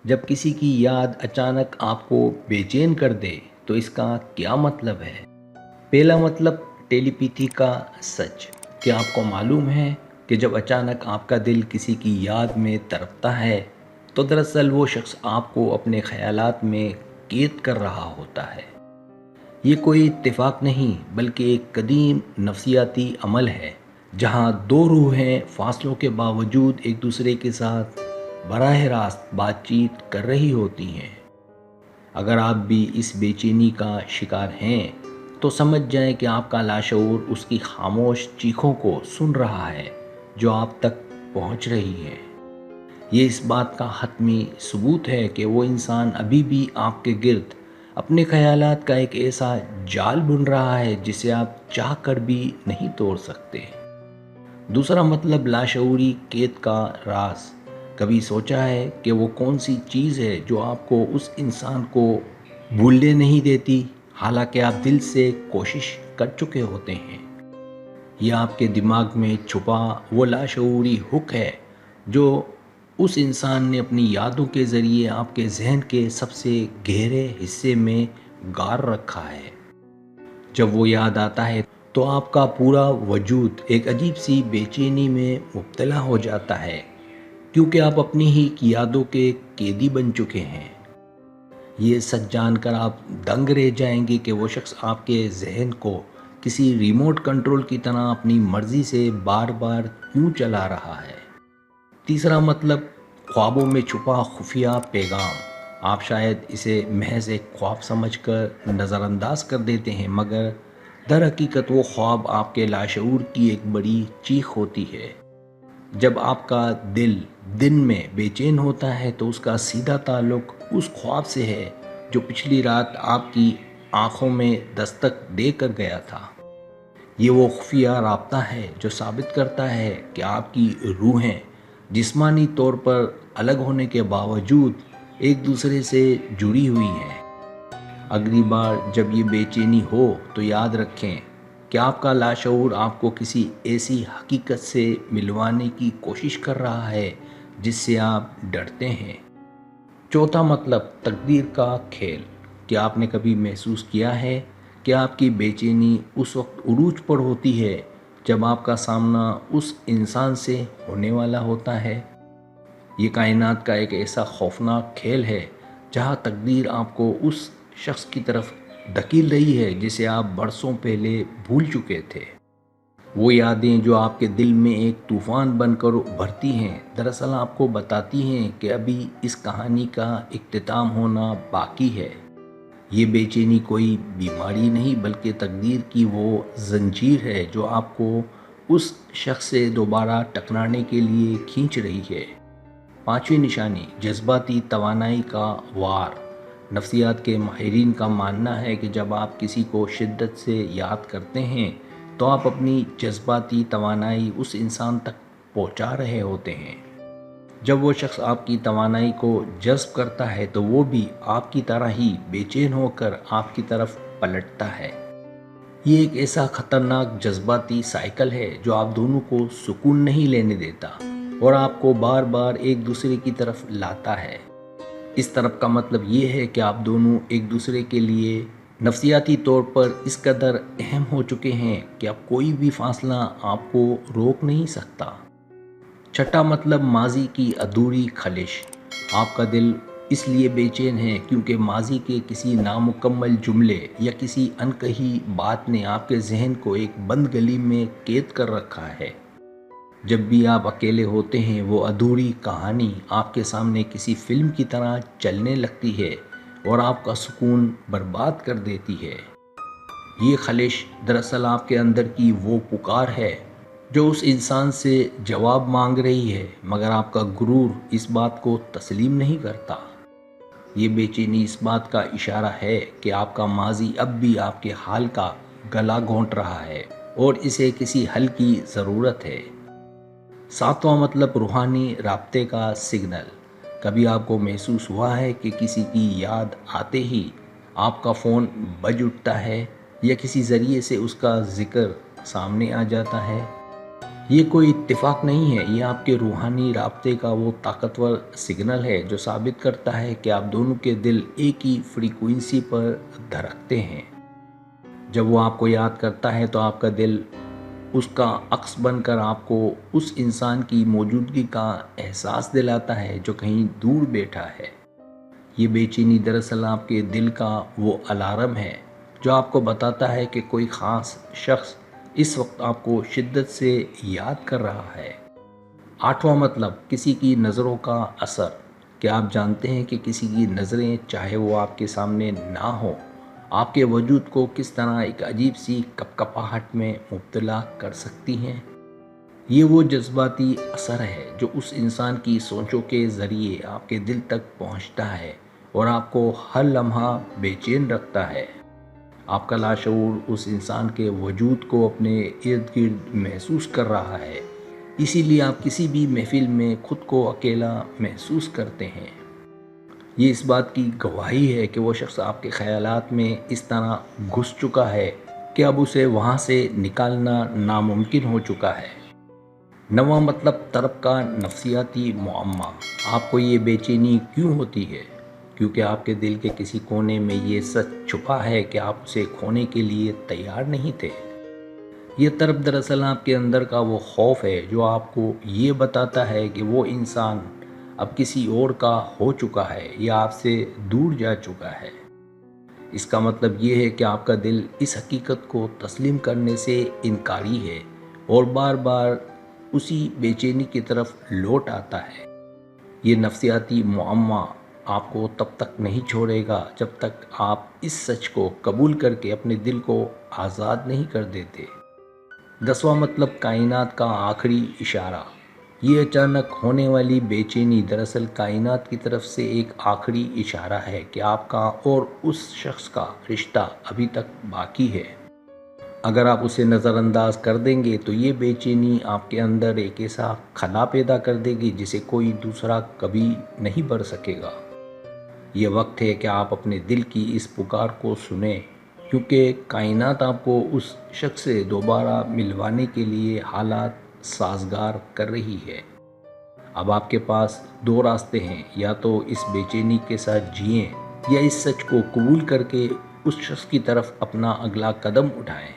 جب کسی کی یاد اچانک آپ کو بے چین کر دے تو اس کا کیا مطلب ہے؟ پہلا مطلب ٹیلی پیتھی کا سچ۔ کیا آپ کو معلوم ہے کہ جب اچانک آپ کا دل کسی کی یاد میں تڑپتا ہے تو دراصل وہ شخص آپ کو اپنے خیالات میں قید کر رہا ہوتا ہے۔ یہ کوئی اتفاق نہیں بلکہ ایک قدیم نفسیاتی عمل ہے جہاں دو روحیں فاصلوں کے باوجود ایک دوسرے کے ساتھ براہ راست بات چیت کر رہی ہوتی ہیں۔ اگر آپ بھی اس بے چینی کا شکار ہیں تو سمجھ جائیں کہ آپ کا لاشعور اس کی خاموش چیخوں کو سن رہا ہے جو آپ تک پہنچ رہی ہے۔ یہ اس بات کا حتمی ثبوت ہے کہ وہ انسان ابھی بھی آپ کے گرد اپنے خیالات کا ایک ایسا جال بن رہا ہے جسے آپ چاہ کر بھی نہیں توڑ سکتے۔ دوسرا مطلب لاشعوری قید کا راز۔ کبھی سوچا ہے کہ وہ کون سی چیز ہے جو آپ کو اس انسان کو بھولنے نہیں دیتی حالانکہ آپ دل سے کوشش کر چکے ہوتے ہیں؟ یہ آپ کے دماغ میں چھپا وہ لاشعوری ہک ہے جو اس انسان نے اپنی یادوں کے ذریعے آپ کے ذہن کے سب سے گہرے حصے میں گار رکھا ہے۔ جب وہ یاد آتا ہے تو آپ کا پورا وجود ایک عجیب سی بے چینی میں مبتلا ہو جاتا ہے کیونکہ آپ اپنی ہی یادوں کے قیدی بن چکے ہیں۔ یہ سچ جان کر آپ دنگ رہ جائیں گے کہ وہ شخص آپ کے ذہن کو کسی ریموٹ کنٹرول کی طرح اپنی مرضی سے بار بار کیوں چلا رہا ہے۔ تیسرا مطلب خوابوں میں چھپا خفیہ پیغام۔ آپ شاید اسے محض ایک خواب سمجھ کر نظر انداز کر دیتے ہیں مگر در حقیقت وہ خواب آپ کے لاشعور کی ایک بڑی چیخ ہوتی ہے۔ جب آپ کا دل دن میں بے چین ہوتا ہے تو اس کا سیدھا تعلق اس خواب سے ہے جو پچھلی رات آپ کی آنکھوں میں دستک دے کر گیا تھا۔ یہ وہ خفیہ رابطہ ہے جو ثابت کرتا ہے کہ آپ کی روحیں جسمانی طور پر الگ ہونے کے باوجود ایک دوسرے سے جڑی ہوئی ہیں۔ اگلی بار جب یہ بے چینی ہو تو یاد رکھیں کہ آپ کا لاشعور آپ کو کسی ایسی حقیقت سے ملوانے کی کوشش کر رہا ہے جس سے آپ ڈرتے ہیں۔ چوتھا مطلب تقدیر کا کھیل۔ کیا آپ نے کبھی محسوس کیا ہے کہ آپ کی بے چینی اس وقت عروج پر ہوتی ہے جب آپ کا سامنا اس انسان سے ہونے والا ہوتا ہے؟ یہ کائنات کا ایک ایسا خوفناک کھیل ہے جہاں تقدیر آپ کو اس شخص کی طرف دھکیل رہی ہے جسے آپ برسوں پہلے بھول چکے تھے۔ وہ یادیں جو آپ کے دل میں ایک طوفان بن کر ابھرتی ہیں دراصل آپ کو بتاتی ہیں کہ ابھی اس کہانی کا اختتام ہونا باقی ہے۔ یہ بے چینی کوئی بیماری نہیں بلکہ تقدیر کی وہ زنجیر ہے جو آپ کو اس شخص سے دوبارہ ٹکرانے کے لیے کھینچ رہی ہے۔ پانچویں نشانی جذباتی توانائی کا وار۔ نفسیات کے ماہرین کا ماننا ہے کہ جب آپ کسی کو شدت سے یاد کرتے ہیں تو آپ اپنی جذباتی توانائی اس انسان تک پہنچا رہے ہوتے ہیں۔ جب وہ شخص آپ کی توانائی کو جذب کرتا ہے تو وہ بھی آپ کی طرح ہی بے چین ہو کر آپ کی طرف پلٹتا ہے۔ یہ ایک ایسا خطرناک جذباتی سائیکل ہے جو آپ دونوں کو سکون نہیں لینے دیتا اور آپ کو بار بار ایک دوسرے کی طرف لاتا ہے۔ اس طرف کا مطلب یہ ہے کہ آپ دونوں ایک دوسرے کے لیے نفسیاتی طور پر اس قدر اہم ہو چکے ہیں کہ اب کوئی بھی فاصلہ آپ کو روک نہیں سکتا۔ چھٹا مطلب ماضی کی ادھوری خلش۔ آپ کا دل اس لیے بے چین ہے کیونکہ ماضی کے کسی نامکمل جملے یا کسی انکہی بات نے آپ کے ذہن کو ایک بند گلی میں قید کر رکھا ہے۔ جب بھی آپ اکیلے ہوتے ہیں وہ ادھوری کہانی آپ کے سامنے کسی فلم کی طرح چلنے لگتی ہے اور آپ کا سکون برباد کر دیتی ہے۔ یہ خلش دراصل آپ کے اندر کی وہ پکار ہے جو اس انسان سے جواب مانگ رہی ہے مگر آپ کا غرور اس بات کو تسلیم نہیں کرتا۔ یہ بے چینی اس بات کا اشارہ ہے کہ آپ کا ماضی اب بھی آپ کے حال کا گلا گھونٹ رہا ہے اور اسے کسی حل کی ضرورت ہے۔ ساتواں مطلب روحانی رابطے کا سگنل۔ کبھی آپ کو محسوس ہوا ہے کہ کسی کی یاد آتے ہی آپ کا فون بج اٹھتا ہے یا کسی ذریعے سے اس کا ذکر سامنے آ جاتا ہے؟ یہ کوئی اتفاق نہیں ہے، یہ آپ کے روحانی رابطے کا وہ طاقتور سگنل ہے جو ثابت کرتا ہے کہ آپ دونوں کے دل ایک ہی فریکوینسی پر دھڑکتے ہیں۔ جب وہ آپ کو یاد کرتا ہے تو آپ کا دل اس کا عکس بن کر آپ کو اس انسان کی موجودگی کا احساس دلاتا ہے جو کہیں دور بیٹھا ہے۔ یہ بے چینی دراصل آپ کے دل کا وہ الارم ہے جو آپ کو بتاتا ہے کہ کوئی خاص شخص اس وقت آپ کو شدت سے یاد کر رہا ہے۔ آٹھواں مطلب، کسی کی نظروں کا اثر۔ کیا آپ جانتے ہیں کہ کسی کی نظریں، چاہے وہ آپ کے سامنے نہ ہوں، آپ کے وجود کو کس طرح ایک عجیب سی کپکپاہٹ میں مبتلا کر سکتی ہیں؟ یہ وہ جذباتی اثر ہے جو اس انسان کی سوچوں کے ذریعے آپ کے دل تک پہنچتا ہے اور آپ کو ہر لمحہ بے چین رکھتا ہے۔ آپ کا لاشعور اس انسان کے وجود کو اپنے ارد گرد محسوس کر رہا ہے، اسی لیے آپ کسی بھی محفل میں خود کو اکیلا محسوس کرتے ہیں۔ یہ اس بات کی گواہی ہے کہ وہ شخص آپ کے خیالات میں اس طرح گھس چکا ہے کہ اب اسے وہاں سے نکالنا ناممکن ہو چکا ہے۔ نواں مطلب، طرف کا نفسیاتی معمہ۔ آپ کو یہ بے چینی کیوں ہوتی ہے؟ کیونکہ آپ کے دل کے کسی کونے میں یہ سچ چھپا ہے کہ آپ اسے کھونے کے لیے تیار نہیں تھے۔ یہ طرف دراصل آپ کے اندر کا وہ خوف ہے جو آپ کو یہ بتاتا ہے کہ وہ انسان اب کسی اور کا ہو چکا ہے یا آپ سے دور جا چکا ہے۔ اس کا مطلب یہ ہے کہ آپ کا دل اس حقیقت کو تسلیم کرنے سے انکاری ہے اور بار بار اسی بے چینی کی طرف لوٹ آتا ہے۔ یہ نفسیاتی معمہ آپ کو تب تک نہیں چھوڑے گا جب تک آپ اس سچ کو قبول کر کے اپنے دل کو آزاد نہیں کر دیتے۔ 10واں مطلب، کائنات کا آخری اشارہ۔ یہ اچانک ہونے والی بے چینی دراصل کائنات کی طرف سے ایک آخری اشارہ ہے کہ آپ کا اور اس شخص کا رشتہ ابھی تک باقی ہے۔ اگر آپ اسے نظر انداز کر دیں گے تو یہ بے چینی آپ کے اندر ایک ایسا خلا پیدا کر دے گی جسے کوئی دوسرا کبھی نہیں بھر سکے گا۔ یہ وقت ہے کہ آپ اپنے دل کی اس پکار کو سنیں، کیونکہ کائنات آپ کو اس شخص سے دوبارہ ملوانے کے لیے حالات سازگار کر رہی ہے۔ اب آپ کے پاس دو راستے ہیں، یا تو اس بے چینی کے ساتھ جئیں یا اس سچ کو قبول کر کے اس شخص کی طرف اپنا اگلا قدم اٹھائیں۔